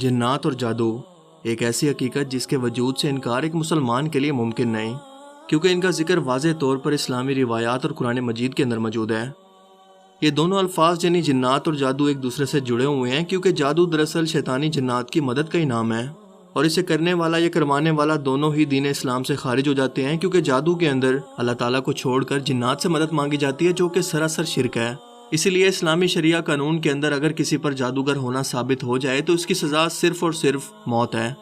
جنات اور جادو ایک ایسی حقیقت جس کے وجود سے انکار ایک مسلمان کے لیے ممکن نہیں، کیونکہ ان کا ذکر واضح طور پر اسلامی روایات اور قرآن مجید کے اندر موجود ہے۔ یہ دونوں الفاظ یعنی جنات اور جادو ایک دوسرے سے جڑے ہوئے ہیں، کیونکہ جادو دراصل شیطانی جنات کی مدد کا ہی نام ہے، اور اسے کرنے والا یا کروانے والا دونوں ہی دین اسلام سے خارج ہو جاتے ہیں، کیونکہ جادو کے اندر اللہ تعالیٰ کو چھوڑ کر جنات سے مدد مانگی جاتی ہے، جو کہ سراسر شرک ہے۔ اسی لیے اسلامی شریعہ قانون کے اندر اگر کسی پر جادوگر ہونا ثابت ہو جائے تو اس کی سزا صرف اور صرف موت ہے۔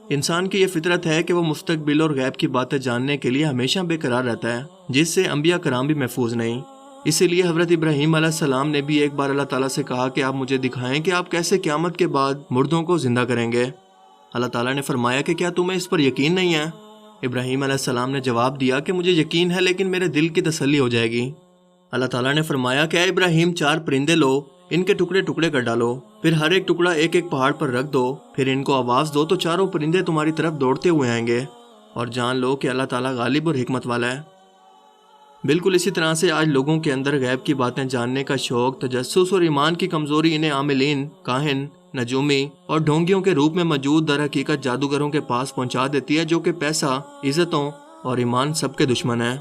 انسان کی یہ فطرت ہے کہ وہ مستقبل اور غیب کی باتیں جاننے کے لیے ہمیشہ بے قرار رہتا ہے، جس سے انبیاء کرام بھی محفوظ نہیں۔ اسی لیے حضرت ابراہیم علیہ السلام نے بھی ایک بار اللہ تعالیٰ سے کہا کہ آپ مجھے دکھائیں کہ آپ کیسے قیامت کے بعد مردوں کو زندہ کریں گے۔ اللہ تعالیٰ نے فرمایا کہ کیا تمہیں اس پر یقین نہیں ہے؟ ابراہیم علیہ السلام نے جواب دیا کہ مجھے یقین ہے، لیکن میرے دل کی تسلی ہو جائے گی۔ اللہ تعالیٰ نے فرمایا کہ اے ابراہیم 4 پرندے لو، ان کے ٹکڑے ٹکڑے کر ڈالو، پھر ہر ایک ٹکڑا ایک ایک پہاڑ پر رکھ دو، پھر ان کو آواز دو تو چاروں پرندے تمہاری طرف دوڑتے ہوئے آئیں گے، اور جان لو کہ اللہ تعالیٰ غالب اور حکمت والا ہے۔ بالکل اسی طرح سے آج لوگوں کے اندر غیب کی باتیں جاننے کا شوق، تجسس اور ایمان کی کمزوری انہیں عاملین، کاہن، نجومی اور ڈھونگیوں کے روپ میں موجود در حقیقت جادوگروں کے پاس پہنچا دیتی ہے، جو کہ پیسہ، عزتوں اور ایمان سب کے دشمن ہیں،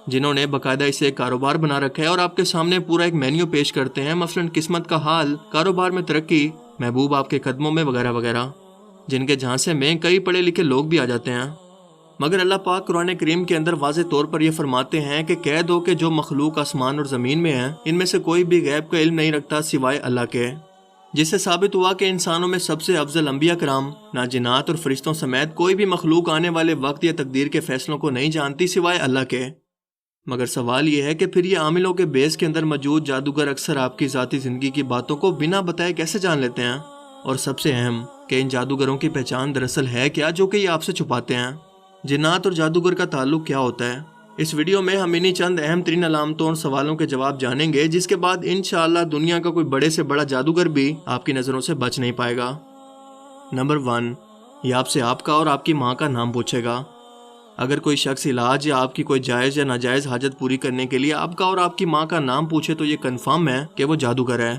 جنہوں نے باقاعدہ اسے ایک کاروبار بنا رکھا ہے اور آپ کے سامنے پورا ایک مینیو پیش کرتے ہیں، مثلاً قسمت کا حال، کاروبار میں ترقی، محبوب آپ کے قدموں میں وغیرہ وغیرہ، جن کے جھانسے میں کئی پڑھے لکھے لوگ بھی آ جاتے ہیں۔ مگر اللہ پاک قرآن کریم کے اندر واضح طور پر یہ فرماتے ہیں کہ کہہ دو کہ جو مخلوق آسمان اور زمین میں ہیں، ان میں سے کوئی بھی غیب کا علم نہیں رکھتا سوائے اللہ کے، جس سے ثابت ہوا کہ انسانوں میں سب سے افضل انبیاء کرام، نہ جنات اور فرشتوں سمیت کوئی بھی مخلوق آنے والے وقت یا تقدیر کے فیصلوں کو نہیں جانتی سوائے اللہ کے۔ مگر سوال یہ ہے کہ پھر یہ عاملوں کے بیس کے اندر موجود جادوگر اکثر آپ کی ذاتی زندگی کی باتوں کو بنا بتائے کیسے جان لیتے ہیں؟ اور سب سے اہم کہ ان جادوگروں کی پہچان دراصل ہے کیا جو کہ یہ آپ سے چھپاتے ہیں؟ جنات اور جادوگر کا تعلق کیا ہوتا ہے؟ اس ویڈیو میں ہم انہی چند اہم ترین علامتوں اور سوالوں کے جواب جانیں گے، جس کے بعد انشاءاللہ دنیا کا کوئی بڑے سے بڑا جادوگر بھی آپ کی نظروں سے بچ نہیں پائے گا۔ نمبر 1، یہ آپ سے آپ کا اور آپ کی ماں کا نام پوچھے گا۔ اگر کوئی شخص علاج یا آپ کی کوئی جائز یا ناجائز حاجت پوری کرنے کے لیے آپ کا اور آپ کی ماں کا نام پوچھے تو یہ کنفرم ہے کہ وہ جادوگر ہے،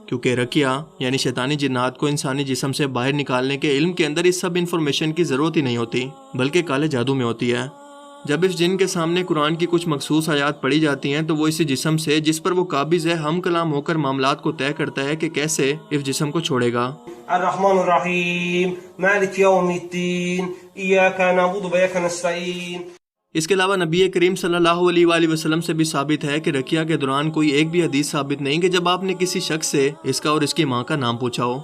کیونکہ رقیہ یعنی شیطانی جنات کو انسانی جسم سے باہر نکالنے کے علم کے اندر اس سب انفارمیشن کی ضرورت ہی نہیں ہوتی، بلکہ کالے جادو میں ہوتی ہے۔ جب اس جن کے سامنے قرآن کی کچھ مخصوص آیات پڑھی جاتی ہیں تو وہ اسی جسم سے جس پر وہ قابض ہے ہم کلام ہو کر معاملات کو طے کرتا ہے کہ کیسے اس جسم کو چھوڑے گا۔ الرحمن الرحیم مالک یوم الدین ایاک نعبد و ایاک نستعین۔ اس کے علاوہ نبی کریم صلی اللہ علیہ وآلہ وسلم سے بھی ثابت ہے کہ رقیہ کے دوران کوئی ایک بھی حدیث ثابت نہیں کہ جب آپ نے کسی شخص سے اس کا اور اس کی ماں کا نام پوچھا ہو۔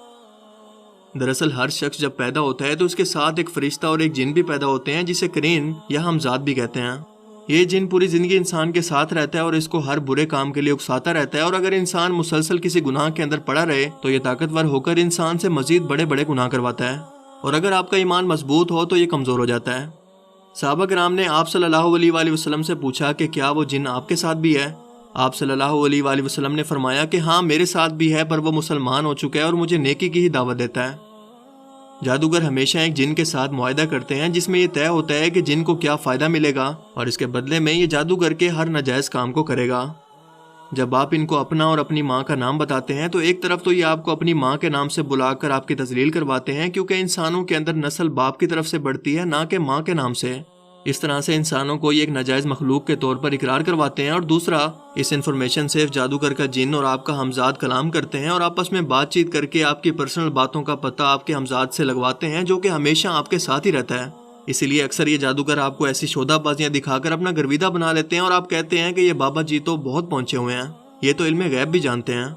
دراصل ہر شخص جب پیدا ہوتا ہے تو اس کے ساتھ ایک فرشتہ اور ایک جن بھی پیدا ہوتے ہیں، جسے قرین یا ہمزاد بھی کہتے ہیں۔ یہ جن پوری زندگی انسان کے ساتھ رہتا ہے اور اس کو ہر برے کام کے لیے اکساتا رہتا ہے، اور اگر انسان مسلسل کسی گناہ کے اندر پڑا رہے تو یہ طاقتور ہو کر انسان سے مزید بڑے بڑے گناہ کرواتا ہے، اور اگر آپ کا ایمان مضبوط ہو تو یہ کمزور ہو جاتا ہے۔ صحابہ کرام نے آپ صلی اللہ علیہ وآلہ وسلم سے پوچھا کہ کیا وہ جن آپ کے ساتھ بھی ہے؟ آپ صلی اللہ علیہ وآلہ وسلم نے فرمایا کہ ہاں میرے ساتھ بھی ہے، پر وہ مسلمان ہو چکا ہے اور مجھے نیکی کی ہی دعوت دیتا ہے۔ جادوگر ہمیشہ ایک جن کے ساتھ معاہدہ کرتے ہیں جس میں یہ طے ہوتا ہے کہ جن کو کیا فائدہ ملے گا، اور اس کے بدلے میں یہ جادوگر کے ہر ناجائز کام کو کرے گا۔ جب آپ ان کو اپنا اور اپنی ماں کا نام بتاتے ہیں تو ایک طرف تو یہ آپ کو اپنی ماں کے نام سے بلا کر آپ کی تذلیل کرواتے ہیں، کیونکہ انسانوں کے اندر نسل باپ کی طرف سے بڑھتی ہے نہ کہ ماں کے نام سے۔ اس طرح سے انسانوں کو یہ ایک ناجائز مخلوق کے طور پر اقرار کرواتے ہیں، اور دوسرا اس انفارمیشن سے جادوگر کا جن اور آپ کا ہمزاد کلام کرتے ہیں اور آپس میں بات چیت کر کے آپ کی پرسنل باتوں کا پتہ آپ کے ہمزاد سے لگواتے ہیں، جو کہ ہمیشہ آپ کے ساتھ ہی رہتا ہے۔ اسی لیے اکثر یہ جادوگر آپ کو ایسی شودہ بازیاں دکھا کر اپنا گرویدہ بنا لیتے ہیں اور آپ کہتے ہیں کہ یہ بابا جی تو بہت پہنچے ہوئے ہیں، یہ تو علم غیب بھی جانتے ہیں،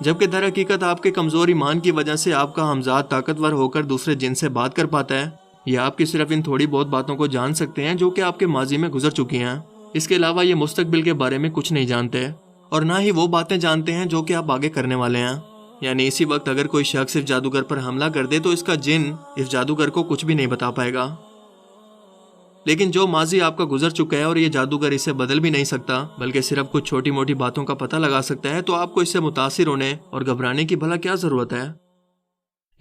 جبکہ در حقیقت آپ کے کمزور ایمان کی وجہ سے آپ کا ہمزاد طاقتور ہو کر دوسرے جن سے بات کر پاتا ہے۔ یہ آپ کی صرف ان تھوڑی بہت باتوں کو جان سکتے ہیں جو کہ آپ کے ماضی میں گزر چکی ہیں۔ اس کے علاوہ یہ مستقبل کے بارے میں کچھ نہیں جانتے، اور نہ ہی وہ باتیں جانتے ہیں جو کہ آپ آگے کرنے والے ہیں۔ یعنی اسی وقت اگر کوئی شخص اس جادوگر پر حملہ کر دے تو اس کا جن اس جادوگر کو کچھ بھی نہیں بتا پائے گا، لیکن جو ماضی آپ کا گزر چکا ہے اور یہ جادوگر اسے بدل بھی نہیں سکتا، بلکہ صرف کچھ چھوٹی موٹی باتوں کا پتہ لگا سکتا ہے، تو آپ کو اس سے متاثر ہونے اور گھبرانے کی بھلا کیا ضرورت ہے؟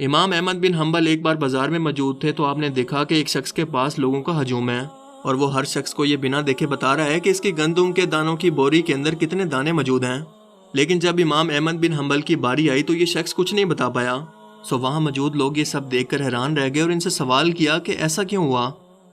امام احمد بن حنبل ایک بار بازار میں موجود تھے تو آپ نے دیکھا کہ ایک شخص کے پاس لوگوں کا ہجوم ہے، اور وہ ہر شخص کو یہ بنا دیکھے بتا رہا ہے کہ اس کی گندم کے دانوں کی بوری کے اندر کتنے دانے موجود ہیں۔ لیکن جب امام احمد بن حنبل کی باری آئی تو یہ شخص کچھ نہیں بتا پایا۔ وہاں موجود لوگ یہ سب دیکھ کر حیران رہ گئے اور ان سے سوال کیا کہ ایسا کیوں ہوا؟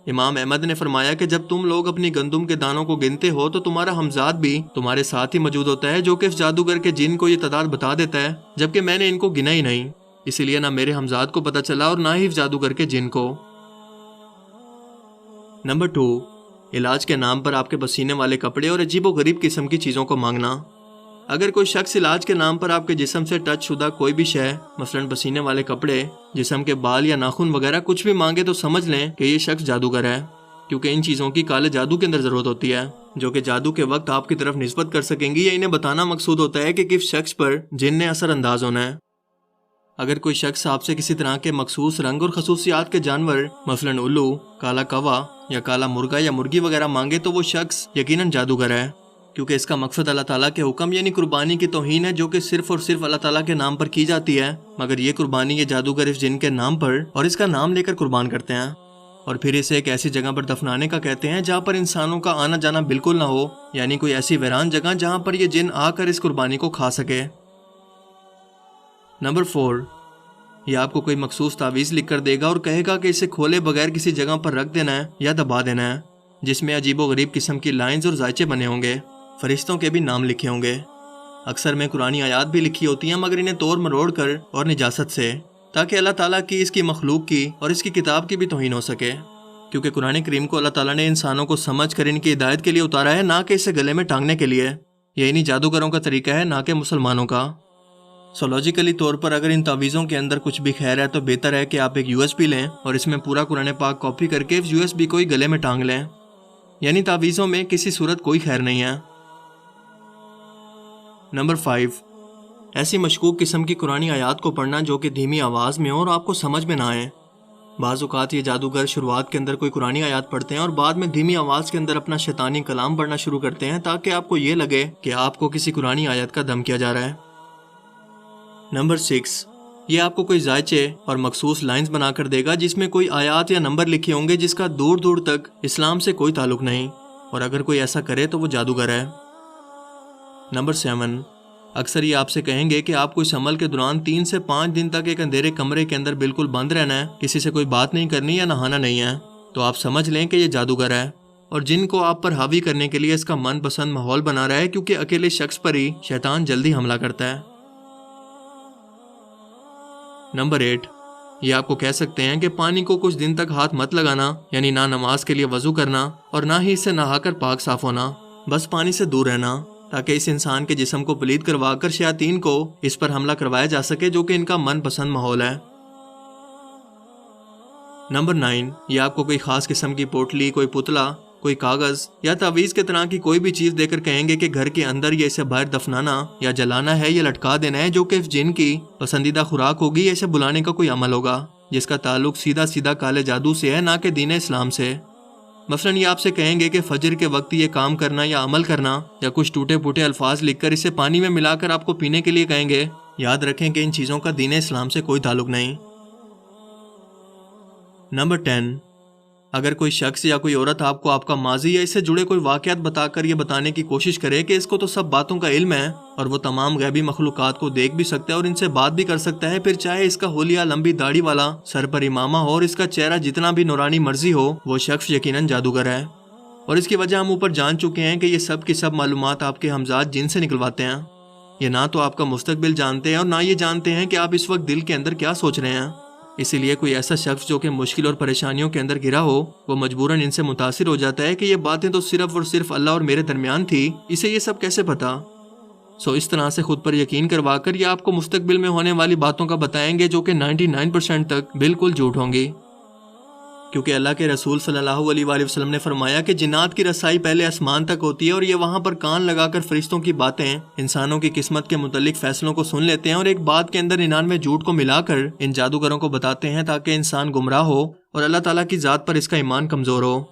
امام احمد نے فرمایا کہ جب تم لوگ اپنی گندم کے دانوں کو گنتے ہو تو تمہارا ہمزاد بھی تمہارے ساتھ ہی موجود ہوتا ہے، جو کہ اس جادوگر کے جن کو یہ تعداد بتا دیتا ہے، جبکہ میں نے ان کو گنا ہی نہیں، اسی لیے نہ میرے ہمزاد کو پتہ چلا اور نہ ہی اس جادوگر کے جن کو۔ نمبر 2، علاج کے نام پر آپ کے پسینے والے کپڑے اور عجیب و غریب قسم کی چیزوں کو مانگنا۔ اگر کوئی شخص علاج کے نام پر آپ کے جسم سے ٹچ شدہ کوئی بھی شے، مثلاً پسینے والے کپڑے، جسم کے بال یا ناخن وغیرہ کچھ بھی مانگے تو سمجھ لیں کہ یہ شخص جادوگر ہے، کیونکہ ان چیزوں کی کالے جادو کے اندر ضرورت ہوتی ہے، جو کہ جادو کے وقت آپ کی طرف نسبت کر سکیں گی، یا انہیں بتانا مقصود ہوتا ہے کہ کس شخص پر جن نے اثر انداز ہونا ہے۔ اگر کوئی شخص آپ سے کسی طرح کے مخصوص رنگ اور خصوصیات کے جانور، مثلاً الو، کالا کوا یا کالا مرغا یا مرغی وغیرہ مانگے تو وہ شخص یقیناً جادوگر ہے، کیونکہ اس کا مقصد اللہ تعالیٰ کے حکم یعنی قربانی کی توہین ہے، جو کہ صرف اور صرف اللہ تعالیٰ کے نام پر کی جاتی ہے، مگر یہ قربانی یہ جادوگر اس جن کے نام پر اور اس کا نام لے کر قربان کرتے ہیں، اور پھر اسے ایک ایسی جگہ پر دفنانے کا کہتے ہیں جہاں پر انسانوں کا آنا جانا بالکل نہ ہو، یعنی کوئی ایسی ویران جگہ جہاں پر یہ جن آ کر اس قربانی کو کھا سکے۔ نمبر 4، یہ آپ کو کوئی مخصوص تعویذ لکھ کر دے گا اور کہے گا کہ اسے کھولے بغیر کسی جگہ پر رکھ دینا ہے یا دبا دینا ہے، جس میں عجیب و غریب قسم کی لائنز اور ذائچے بنے ہوں گے، فرشتوں کے بھی نام لکھے ہوں گے، اکثر میں قرآنی آیات بھی لکھی ہوتی ہیں، مگر انہیں توڑ مروڑ کر اور نجاست سے، تاکہ اللہ تعالیٰ کی، اس کی مخلوق کی اور اس کی کتاب کی بھی توہین ہو سکے، کیونکہ قرآن کریم کو اللہ تعالیٰ نے انسانوں کو سمجھ کر ان کی ہدایت کے لیے اتارا ہے، نہ کہ اسے گلے میں ٹانگنے کے لیے۔ یہ انہی جادوگروں کا طریقہ ہے، نہ کہ مسلمانوں کا۔ سولوجیکلی طور پر اگر ان تعویذوں کے اندر کچھ بھی خیر ہے تو بہتر ہے کہ آپ ایک USB لیں اور اس میں پورا قرآن پاک کاپی کر کے اس USB کو ہی گلے میں ٹانگ لیں، یعنی تعویذوں میں کسی صورت کوئی خیر نہیں ہے۔ نمبر 5، ایسی مشکوک قسم کی قرآنی آیات کو پڑھنا جو کہ دھیمی آواز میں ہو اور آپ کو سمجھ میں نہ آئے۔ بعض اوقات یہ جادوگر شروعات کے اندر کوئی قرآنی آیات پڑھتے ہیں اور بعد میں دھیمی آواز کے اندر اپنا شیطانی کلام پڑھنا شروع کرتے ہیں، تاکہ آپ کو یہ لگے کہ آپ کو کسی قرآنی آیت کا دم کیا جا رہا ہے۔ نمبر 6، یہ آپ کو کوئی ذائچے اور مخصوص لائنز بنا کر دے گا جس میں کوئی آیات یا نمبر لکھے ہوں گے جس کا دور دور تک اسلام سے کوئی تعلق نہیں، اور اگر کوئی ایسا کرے تو وہ جادوگر ہے۔ نمبر 7، اکثر یہ آپ سے کہیں گے کہ آپ کو اس عمل کے دوران 3 سے 5 دن تک ایک اندھیرے کمرے کے اندر بالکل بند رہنا ہے، کسی سے کوئی بات نہیں کرنی یا نہانا نہیں ہے، تو آپ سمجھ لیں کہ یہ جادوگر ہے، اور جن کو آپ پر حاوی کرنے کے لیے اس کا من پسند ماحول بنا رہا ہے، کیونکہ اکیلے شخص پر ہی شیطان جلدی حملہ کرتا ہے۔ نمبر 8، یہ آپ کو کہہ سکتے ہیں کہ پانی کو کچھ دن تک ہاتھ مت لگانا، یعنی نہ نماز کے لیے وضو کرنا اور نہ ہی اس سے نہا کر پاک صاف ہونا، بس پانی سے دور رہنا، تاکہ اس انسان کے جسم کو پلید کروا کر شیاطین کو اس پر حملہ کروایا جا سکے، جو کہ ان کا من پسند ماحول ہے۔ نمبر 9، یہ آپ کو کوئی خاص قسم کی پوٹلی، کوئی پتلا، کوئی کاغذ یا تعویذ کے طرح کی کوئی بھی چیز دے کر کہیں گے کہ گھر کے اندر یہ اسے باہر دفنانا یا جلانا ہے یا لٹکا دینا ہے، جو کہ اس جن کی پسندیدہ خوراک ہوگی یا اسے بلانے کا کوئی عمل ہوگا جس کا تعلق سیدھا سیدھا کالے جادو سے ہے، نہ کہ دین اسلام سے۔ مثلاً یہ آپ سے کہیں گے کہ فجر کے وقت یہ کام کرنا یا عمل کرنا، یا کچھ ٹوٹے پھوٹے الفاظ لکھ کر اسے پانی میں ملا کر آپ کو پینے کے لیے کہیں گے۔ یاد رکھیں کہ ان چیزوں کا دین اسلام سے کوئی تعلق نہیں۔ نمبر 10، اگر کوئی شخص یا کوئی عورت آپ کو آپ کا ماضی یا اس سے جڑے کوئی واقعات بتا کر یہ بتانے کی کوشش کرے کہ اس کو تو سب باتوں کا علم ہے اور وہ تمام غیبی مخلوقات کو دیکھ بھی سکتا ہے اور ان سے بات بھی کر سکتا ہے، پھر چاہے اس کا حلیہ لمبی داڑھی والا، سر پر امامہ ہو اور اس کا چہرہ جتنا بھی نورانی مرضی ہو، وہ شخص یقیناً جادوگر ہے، اور اس کی وجہ ہم اوپر جان چکے ہیں کہ یہ سب کی سب معلومات آپ کے ہمزاد جن سے نکلواتے ہیں۔ یہ نہ تو آپ کا مستقبل جانتے ہیں اور نہ یہ جانتے ہیں کہ آپ اس وقت دل کے اندر کیا سوچ رہے ہیں، اسی لیے کوئی ایسا شخص جو کہ مشکل اور پریشانیوں کے اندر گھرا ہو، وہ مجبوراً ان سے متاثر ہو جاتا ہے کہ یہ باتیں تو صرف اور صرف اللہ اور میرے درمیان تھی، اسے یہ سب کیسے پتا؟ اس طرح سے خود پر یقین کروا کر یہ آپ کو مستقبل میں ہونے والی باتوں کا بتائیں گے، جو کہ 99% تک بالکل جھوٹ ہوں گی، کیونکہ اللہ کے رسول صلی اللہ علیہ وآلہ وسلم نے فرمایا کہ جنات کی رسائی پہلے آسمان تک ہوتی ہے اور یہ وہاں پر کان لگا کر فرشتوں کی باتیں، انسانوں کی قسمت کے متعلق فیصلوں کو سن لیتے ہیں اور ایک بات کے اندر 99 جھوٹ کو ملا کر ان جادوگروں کو بتاتے ہیں، تاکہ انسان گمراہ ہو اور اللہ تعالیٰ کی ذات پر اس کا ایمان کمزور ہو،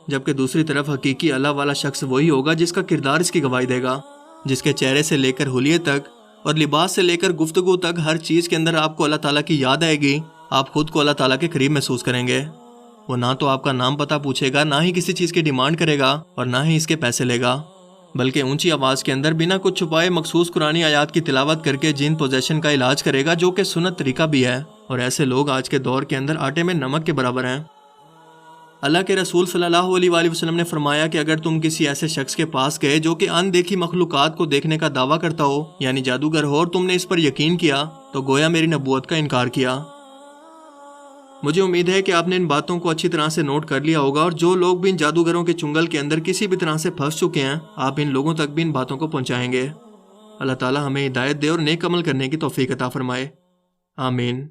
جبکہ دوسری طرف حقیقی اللہ والا شخص وہی ہوگا جس کا کردار اس کی گواہی دے گا، جس کے چہرے سے لے کر حلیے تک اور لباس سے لے کر گفتگو تک ہر چیز کے اندر آپ کو اللہ تعالیٰ کی یاد آئے گی، آپ خود کو اللہ تعالیٰ کے قریب محسوس کریں گے۔ وہ نہ تو آپ کا نام پتہ پوچھے گا، نہ ہی کسی چیز کی ڈیمانڈ کرے گا اور نہ ہی اس کے پیسے لے گا، بلکہ اونچی آواز کے اندر بنا کچھ چھپائے مخصوص قرآنی آیات کی تلاوت کر کے جن پوزیشن کا علاج کرے گا، جو کہ سنت طریقہ بھی ہے، اور ایسے لوگ آج کے دور کے اندر آٹے میں نمک کے برابر ہیں۔ اللہ کے رسول صلی اللہ علیہ وآلہ وسلم نے فرمایا کہ اگر تم کسی ایسے شخص کے پاس گئے جو کہ ان دیکھی مخلوقات کو دیکھنے کا دعویٰ کرتا ہو، یعنی جادوگر ہو، اور تم نے اس پر یقین کیا تو گویا میری نبوت کا انکار کیا۔ مجھے امید ہے کہ آپ نے ان باتوں کو اچھی طرح سے نوٹ کر لیا ہوگا، اور جو لوگ بھی ان جادوگروں کے چنگل کے اندر کسی بھی طرح سے پھنس چکے ہیں، آپ ان لوگوں تک بھی ان باتوں کو پہنچائیں گے۔ اللہ تعالی ہمیں ہدایت دے اور نیک عمل کرنے کی توفیق عطا فرمائے، آمین۔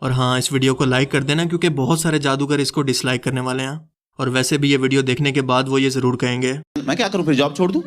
اور ہاں، اس ویڈیو کو لائک کر دینا، کیونکہ بہت سارے جادوگر اس کو ڈس لائک کرنے والے ہیں، اور ویسے بھی یہ ویڈیو دیکھنے کے بعد وہ یہ ضرور کہیں گے میں کیا کروں، پھر جاب چھوڑ دوں؟